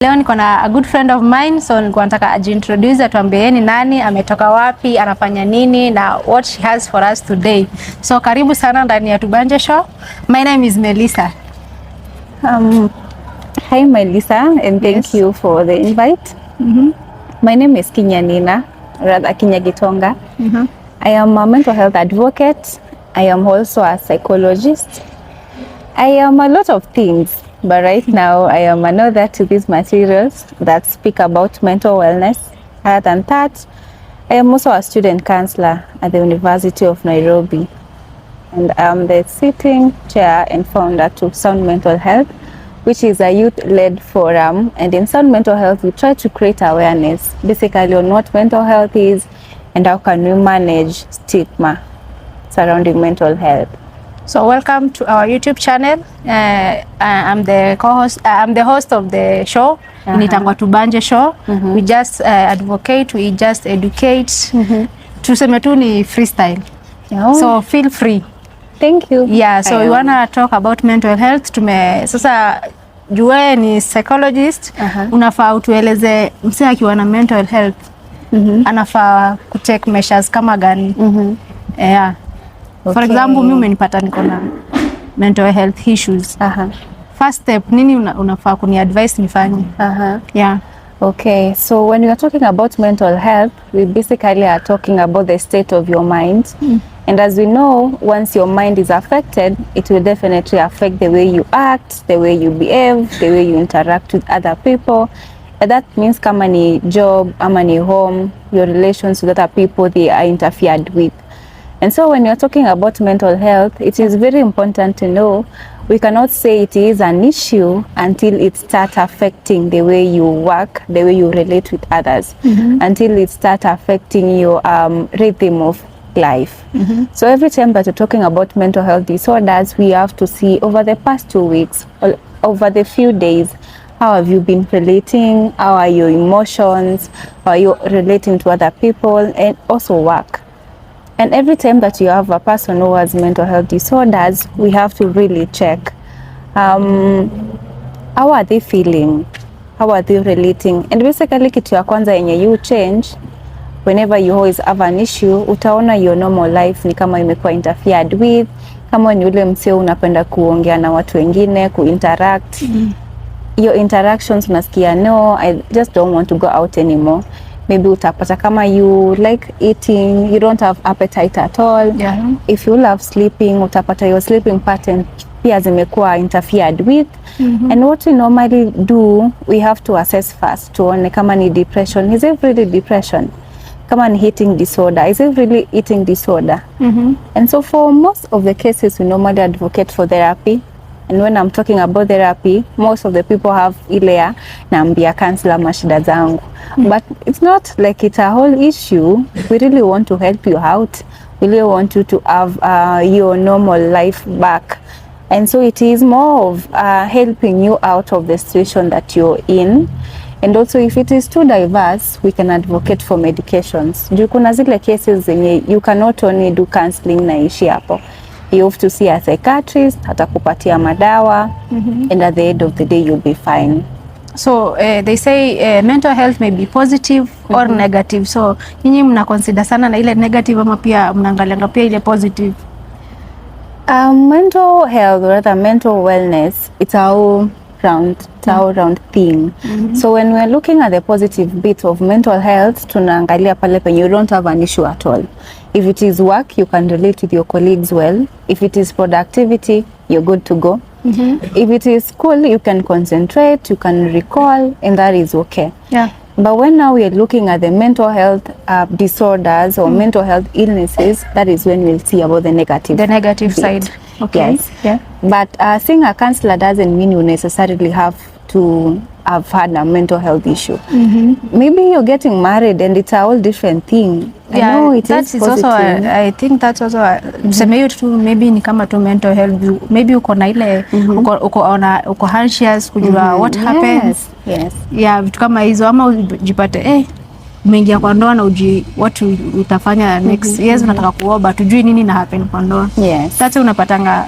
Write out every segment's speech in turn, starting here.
Leo niko na a good friend of mine, so nilikuwa nataka ajiintroduce, atuambie ni nani, ametoka wapi, anafanya nini na what she has for us today. So karibu sana ndani ya Tubanje Show. My name is Melissa. Hi Melissa, and thank you for the invite. My name is Kinya Nina, rather Kinya Gitonga. I am a mental health advocate. I am also a psychologist. I am a lot of things, but right now I am an author to these materials that speak about mental wellness. Other than that, I am also a student counselor at the University of Nairobi, and I am the sitting chair and founder to Sound Mental Health, which is a youth-led forum. And in Sound Mental Health, we try to create awareness basically on what mental health is and how can we manage stigma surrounding mental health. So welcome to our YouTube channel. I'm the co-host. I'm the host of the show. Nitangwa Tubanje Show. We just advocate. We just educate. Tuseme tu ni freestyle. So feel free. Thank you. Yeah. So we wanna talk about mental health. Sasa jue ni psychologist. Unafaa utueleze msee akiwa na mental health. Anafaa kutake measures kama gani? Yeah. Okay. For example, mimi umenipata niko na mental health issues. First step, nini unafaa kuni advise nifanye? Yeah. Okay, so when we are talking about mental health, we basically are talking about the state of your mind. And as we know, once your mind is affected, it will definitely affect the way you act, the way you behave, the way you interact with other people. And that means kama ni job, ama ni home, your relations with other people, they are interfered with. And so when you're talking about mental health, it is very important to know we cannot say it is an issue until it starts affecting the way you work, the way you relate with others, until it starts affecting your rhythm of life. So every time that you're talking about mental health disorders, we have to see over the past 2 weeks, over the few days, how have you been relating, how are your emotions, how are you relating to other people, and also work. And every time that you have a person who has mental health disorders, we have to really check how are they feeling, how are they relating. And basically kitu ya kwanza yenye you change whenever you always have an issue, utaona your normal life ni kama imekuwa interfered with. Kama ni ule mseo unapenda kuongea na watu wengine, kuinteract, your interactions unasikia no, I just don't want to go out anymore. Maybe utapata kama you like eating, you don't have appetite at all. If you love sleeping, utapata your sleeping pattern pia zimekuwa interfered with. And what we normally do, we have to assess first tuone kama ni depression. Is it really depression? Kama ni eating disorder, is it really eating disorder? And so for most of the cases, we normally advocate for therapy. And when I'm talking about therapy, most of the people have ile ya naambia counselor mashida zangu. But it's not like it's a whole issue. We really want to help you out. We really want you to have your normal life back. And so it is more of helping you out of the situation that you're in. And also if it is too diverse, we can advocate for medications. Juu kuna zile cases zenye you cannot only do counseling na ishi hapo. You have to see a psychiatrist, atakupatia madawa, and at the end of the day you'll be fine. So they say mental health may be positive or negative. So nyinyi mna consider sana na ile negative ama pia mnaangalia pia ile positive? Mental health, or rather mental wellness, it's a whole round thing. So when we're looking at the positive bit of mental health, tunaangalia pale penye you don't have an issue at all. If it is work, you can relate with your colleagues well. If it is productivity, you're good to go. If it is school, you can concentrate, you can recall, and that is okay. But when now we are looking at the mental health disorders or mental health illnesses, that is when we'll see about the negative. The negative side. Okay. Yes. But seeing a counselor doesn't mean you necessarily have to have had a mental health issue. Maybe you're getting married and it's a whole different thing. I know it is positive. Also I think that's also tuseme hiyo tu maybe ni kama tu mental health. Maybe uko na ile uko anxious kujua what happens. Yeah, vitu kama hizo ama ujipate umeingia kwa ndoa na what utafanya next. Unataka kuoa but hujui nini na happen kwa ndoa. Sasa unapatanga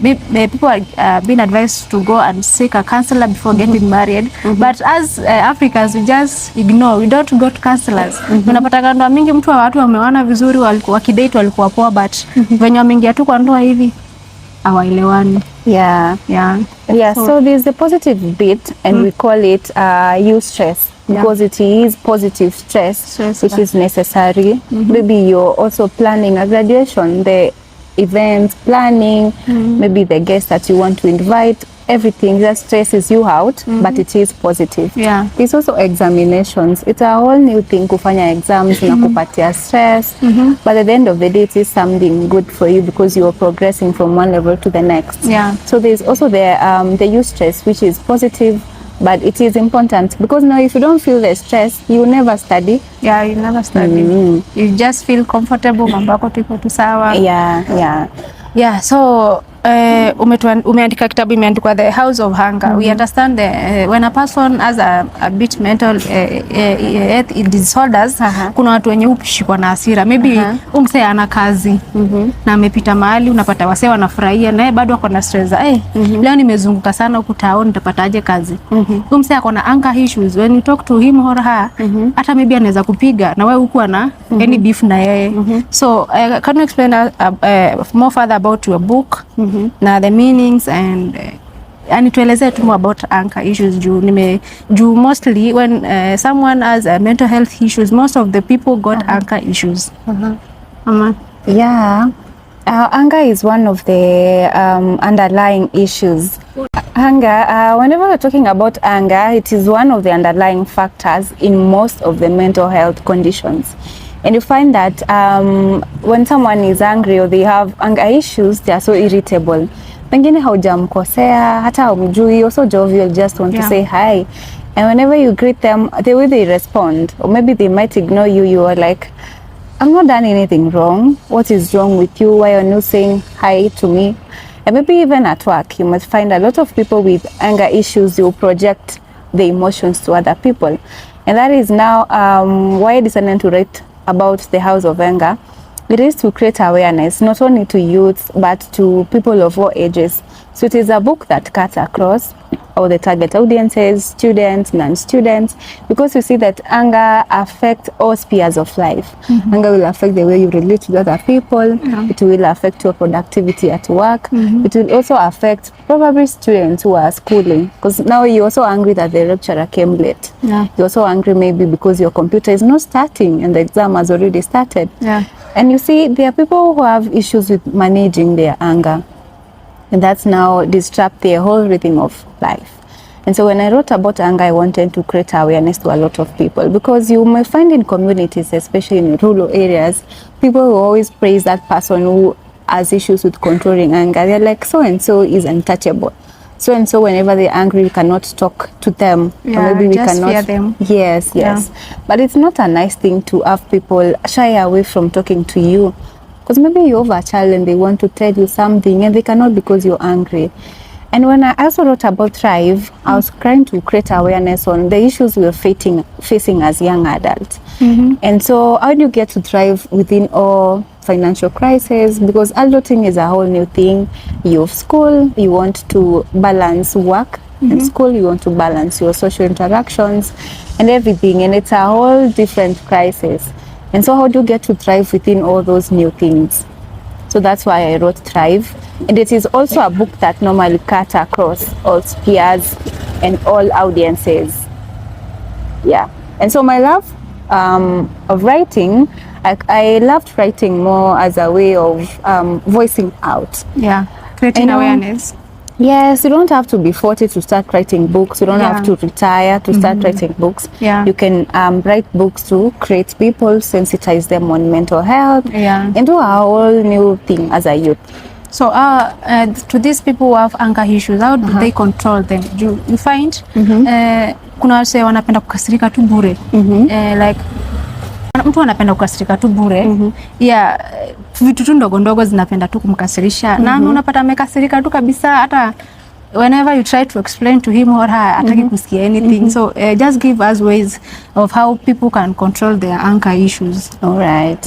people are being advised to go and seek a counselor before getting married. But as Africans, we just ignore. We don't go to counselors. Unapata ndoa mingi mtu wa watu wameona vizuri, wakidate walikuwa poa, but venye wameingia tu kwa ndoa hivi hawaelewani. So there's the positive bit, and we call it eustress, because it is positive stress which is necessary. Maybe you're also planning a graduation, the event planning, maybe the guests that you want to invite, everything that stresses you out, but it is positive. It's also examinations. It's a whole new thing, kufanya exams na kupatia stress, but at the end of the day it is something good for you because you're progressing from one level to the next. So there's also the eustress, which is positive, but it is important because now if you don't feel the stress, you never study. You never study. You just feel comfortable, mambo yako tuko tu sawa. So umeandika kitabu imeandikwa The House of Hunger. We understand when a person has a bit mental disorders, kuna watu wenye upishikwa na hasira. Maybe umse ana kazi na amepita mahali, unapata wasee wanafurahia naye bado ako na stress. Leo nimezunguka sana huku town, nitapataje kazi? Umse ako na anger issues. When you talk to him or her, hata maybe anaweza kupiga na wewe huku ana any beef na yeye. So can you explain more further about your book? Na the meanings and tueleze tu about anger issues juu mostly when someone has mental health issues, most of the people got anger issues. Anger is one of the underlying issues. Anger, whenever we're talking about anger, it is one of the underlying factors in most of the mental health conditions. And you find that when someone is angry or they have anger issues, they are so irritable. Pengine haujamkosea, hata haumjui, you're so jovial, just want to say hi. And whenever you greet them, the way they respond, or maybe they might ignore you, you are like, I've not done anything wrong. What is wrong with you? Why are you not saying hi to me? And maybe even at work, you must find a lot of people with anger issues, you project the emotions to other people. And that is now why I decided to write about the House of Anger. It is to create awareness, not only to youth, but to people of all ages. So it is a book that cuts across all the target audiences, students, non-students, because you see that anger affects all spheres of life. Anger will affect the way you relate to other people. It will affect your productivity at work. It will also affect probably students who are schooling, because now you're also angry that the lecturer came late. You're also angry maybe because your computer is not starting and the exam has already started. And you see, there are people who have issues with managing their anger. And that's now disrupt their whole rhythm of life. And so when I wrote about anger, I wanted to create awareness to a lot of people, because you may find in communities, especially in rural areas, people will always praise that person who has issues with controlling anger. They're like, so-and-so is untouchable. So-and-so, whenever they're angry, we cannot talk to them. Or maybe we cannot fear them. Yes. But it's not a nice thing to have people shy away from talking to you. Because maybe you have a child and they want to tell you something and they cannot because you're angry. And when I also wrote about Thrive, I was trying to create awareness on the issues we are facing as young adults. And so how do you get to thrive within all financial crisis? Because adulting is a whole new thing. You have school, you want to balance work, and school you want to balance your social interactions and everything. And it's a whole different crisis. And so how do you get to thrive within all those new things? So that's why I wrote Thrive. And it is also a book that normally cuts across all spheres and all audiences. And so my love of writing, I loved writing more as a way of voicing out. Creating awareness. Yes, you don't have to be 40 to start writing books. You don't have to retire to start writing books. You can write books to create people, sensitize them on mental health, and do a whole new thing as a youth. So to these people who have anger issues, how do they control them? Do you find kuna wase wanapenda kukasirika tu bure, like mtu anapenda kukasirika tu bure, vitu tu ndogo ndogo zinapenda tu kumkasirisha, na unapata amekasirika tu kabisa, hata whenever you try to explain to him or her, hataki kusikia anything. So just give us ways of how people can control their anger issues. All right.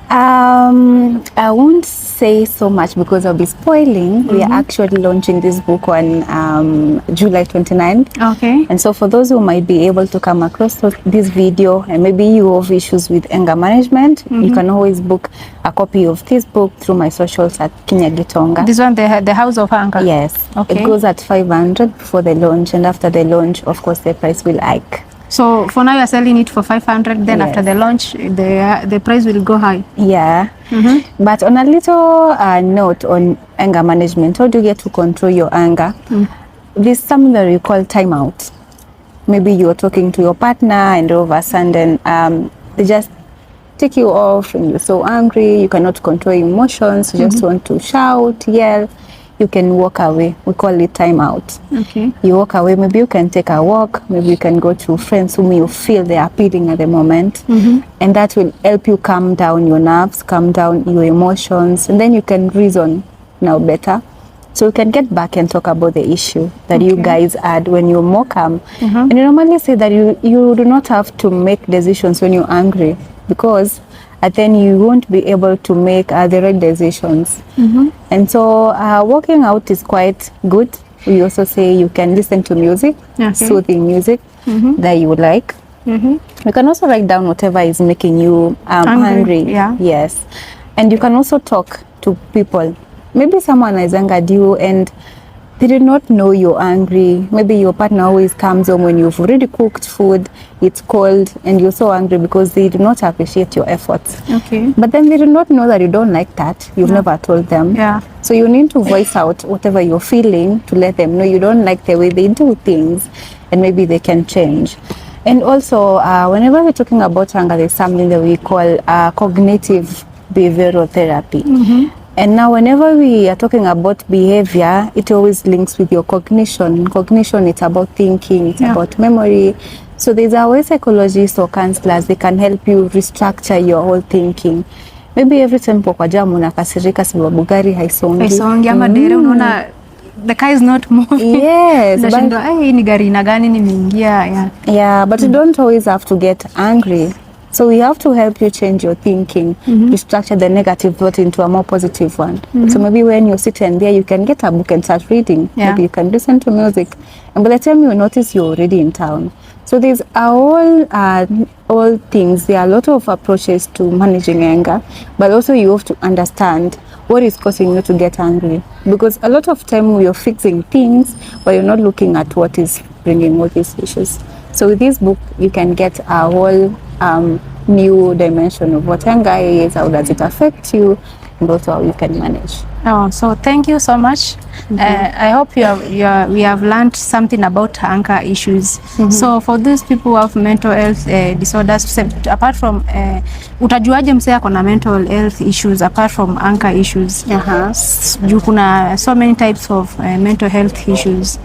I won't say so much because I'll be spoiling. We are actually launching this book on July 29th. Okay. And so for those who might be able to come across this video and maybe you have issues with anger management, you can always book a copy of this book through my socials at Kinya Gitonga. This one, the House of Anger? Yes. Okay. It goes at 500 before the launch, and after the launch, of course, the price will hike. So for now, you're selling it for 500. Then after the launch, the price will go high. Yeah. But on a little note on anger management, how do you get to control your anger? There's something that we call timeout. Maybe you're talking to your partner and all of a sudden they just take you off and you're so angry, you cannot control your emotions, you just want to shout, yell. You can walk away. We call it time out. Okay. You walk away. Maybe you can take a walk. Maybe you can go to friends whom you feel they are appealing at the moment. And that will help you calm down your nerves, calm down your emotions. And then you can reason now better. So you can get back and talk about the issue that you guys had when you're more calm. And you normally say that you do not have to make decisions when you're angry, because then you won't be able to make the right decisions. And so walking out is quite good. We also say you can listen to music, soothing music that you like. You can also write down whatever is making you angry. Yes. And you can also talk to people. Maybe someone has angered you and they did not know you're angry. Maybe your partner always comes home when you've already cooked food, it's cold, and you're so angry because they do not appreciate your efforts. Okay. But then they do not know that you don't like that. You've never told them. So you need to voice out whatever you're feeling to let them know you don't like the way they do things, and maybe they can change. And also, whenever we're talking about anger, there's something that we call cognitive behavioral therapy. And now whenever we are talking about behavior, it always links with your cognition. Cognition, it's about thinking, it's about memory. So there's always psychologists or counselors, they can help you restructure your whole thinking. Maybe every time kwa jamu unakasirika sababu gari haisongi. Ama dere unaona the car is not moving. Yes. But hii ni gari na gani nimeingia. Yeah, but you don't always have to get angry. So we have to help you change your thinking, restructure the negative thought into a more positive one. So maybe when you're sitting there, you can get a book and start reading. Maybe you can listen to music. And by the time you notice, you're already in town. So there's all things. There are a lot of approaches to managing anger, but also you have to understand what is causing you to get angry. Because a lot of time you're fixing things, but you're not looking at what is bringing all these issues. So with this book, you can get a whole new dimension of what anger is, how does it affect you, and also how you can manage. So thank you so much. I hope we have learned something about anger issues. So for those people who have mental health disorders, apart from utajuaje msee ako na mental health issues apart from anger issues? Kuna so many types of mental health issues.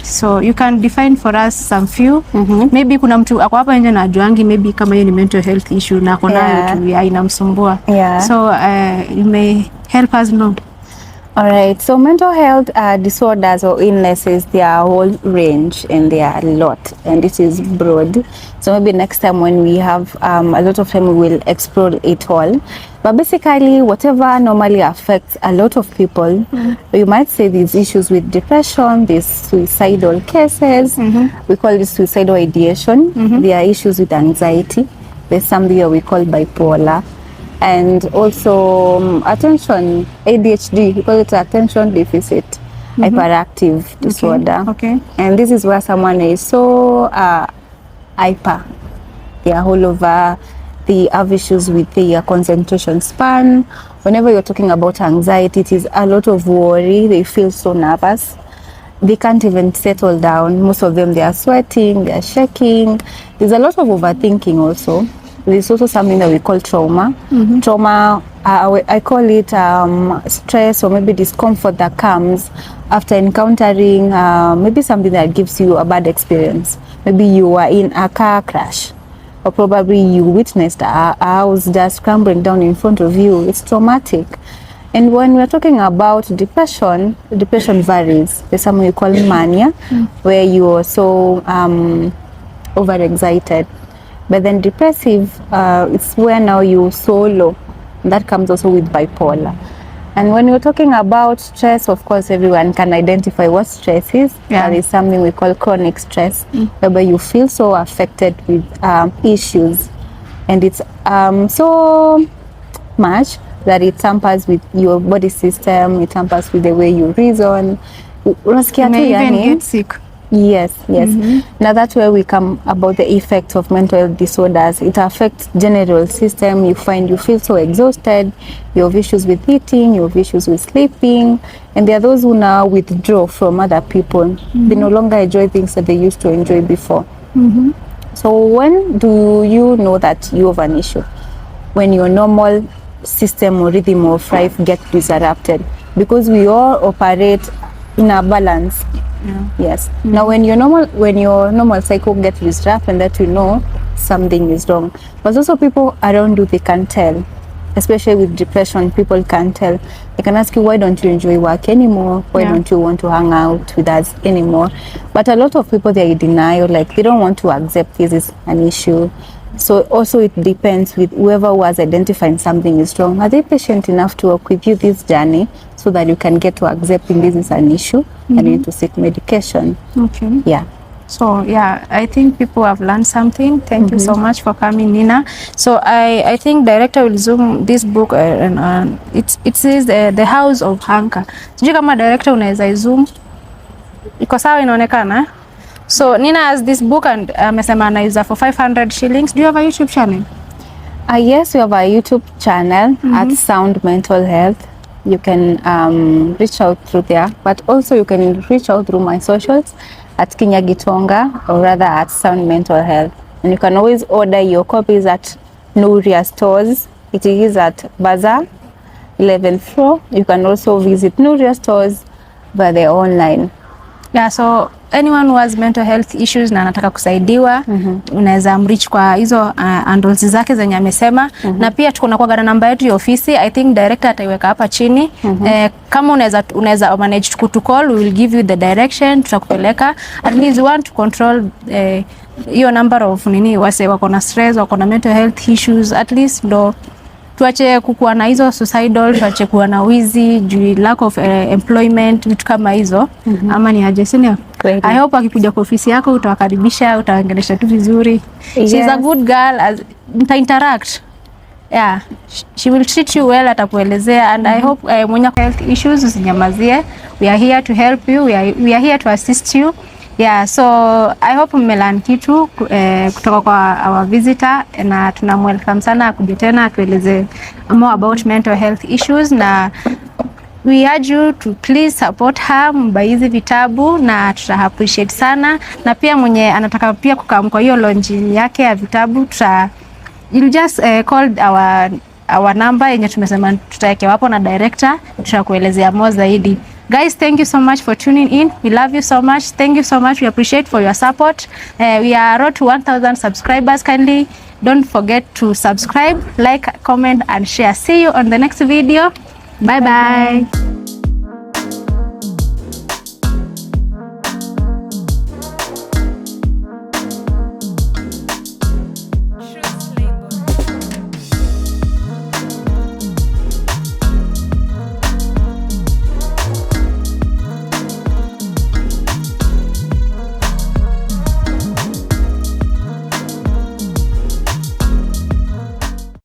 So you can define for us some few. Maybe kuna mtu ako hapa nje na juangi maybe kama hiyo ni mental health issue na ako nayo tu inamsumbua. So you may help us know. All right, so mental health disorders or illnesses, they are a whole range and they are a lot, and it is broad. So maybe next time when we have a lot of time, we will explore it all. But basically, whatever normally affects a lot of people, you might say these issues with depression, these suicidal cases, we call this suicidal ideation. There are issues with anxiety. There's something that we call bipolar. And also attention, ADHD, we call it attention deficit hyperactive disorder. And this is where someone is so hyper. They are all over. They have issues with their concentration span. Whenever you're talking about anxiety, it is a lot of worry. They feel so nervous. They can't even settle down. Most of them, they are sweating, they are shaking. There's a lot of overthinking also. There's also something that we call trauma. Trauma, I call it stress or maybe discomfort that comes after encountering maybe something that gives you a bad experience. Maybe you were in a car crash, or probably you witnessed a house just crumbling down in front of you. It's traumatic. And when we're talking about depression, depression varies. There's something we call mania, where you are so overexcited. But then depressive, it's where now you're so low. That comes also with bipolar. And when you're talking about stress, of course, everyone can identify what stress is. Yeah. That is something we call chronic stress, whereby you feel so affected with issues, and it's so much that it tampers with your body system, it tampers with the way you reason. You may even get sick. Yes. Now that's where we come about the effects of mental health disorders. It affects general system. You feel so exhausted. You have issues with eating, you have issues with sleeping, and there are those who now withdraw from other people. They no longer enjoy things that they used to enjoy before. So when do you know that you have an issue? When your normal system or rhythm of life gets disrupted, because we all operate in a balance. Yes. Now when your normal cycle gets disrupted, that you know something is wrong. But also people around you, they can tell, especially with depression. People can tell. They can ask you, why don't you enjoy work anymore? Why don't you want to hang out with us anymore? But a lot of people, they're in denial, like they don't want to accept this is an issue. So also it depends with whoever was identifying something is wrong. Are they patient enough to work with you this journey so that you can get to accepting this is an issue and you need to seek medication? Okay. Yeah. So yeah, I think people have learned something. Thank you so much for coming, Nina. So I think director will zoom this book and it says the House of Hunger. Sijui kama director unaweza zoom. Iko sawa, inaonekana? So Nina has this book and amesema anauza for 500 shillings. Do you have a YouTube channel? Yes, we have a YouTube channel at Sound Mental Health. You can reach out through there, but also you can reach out through my socials at Kinya Gitonga, or rather at Sound Mental Health. And you can always order your copies at Nuria stores. It is at Bazaar 11th floor. You can also visit Nuria stores, but they're online. Yeah, so anyone who has mental health issues na anataka kusaidiwa, unaweza mreach kwa hizo handles zake zenye amesema, na pia tuko kwa namba yetu ya ofisi. I think director ataiweka hapa chini. Kama unaweza manage to call, we will give you the direction, tutakupeleka. At least you want to control hiyo number of wase wako na stress, wako na mental health issues, at least ndo tuache kukuwa na hizo suicidal, tuache kuwa na wizi, lack of employment, vitu kama hizo. Ama ni aje, sio? I hope akikuja kwa ofisi yako utawakaribisha, utaongelesha tu vizuri. Yes. She's a good girl, as interact. Yeah, she will treat you well, atakuelezea, and I hope mwenye health issues usinyamazie. We are here to help you, we are here to assist you. Yeah, so I hope mmelearn kitu kutoka kwa our visitor, na tunamwelcome sana akuje tena atueleze more about mental health issues, na we urge you to please support her, mbuy hizi vitabu na tuta appreciate sana. Na pia mwenye anataka pia kukam kwa hiyo launch yake ya vitabu, you'll just call our number yenye tumesema tutaweka hapo na director, tutakuelezea more zaidi. Guys, thank you so much for tuning in. We love you so much. Thank you so much. We appreciate for your support. We are road to 1,000 subscribers. Kindly don't forget to subscribe, like, comment, and share. See you on the next video. Bye bye.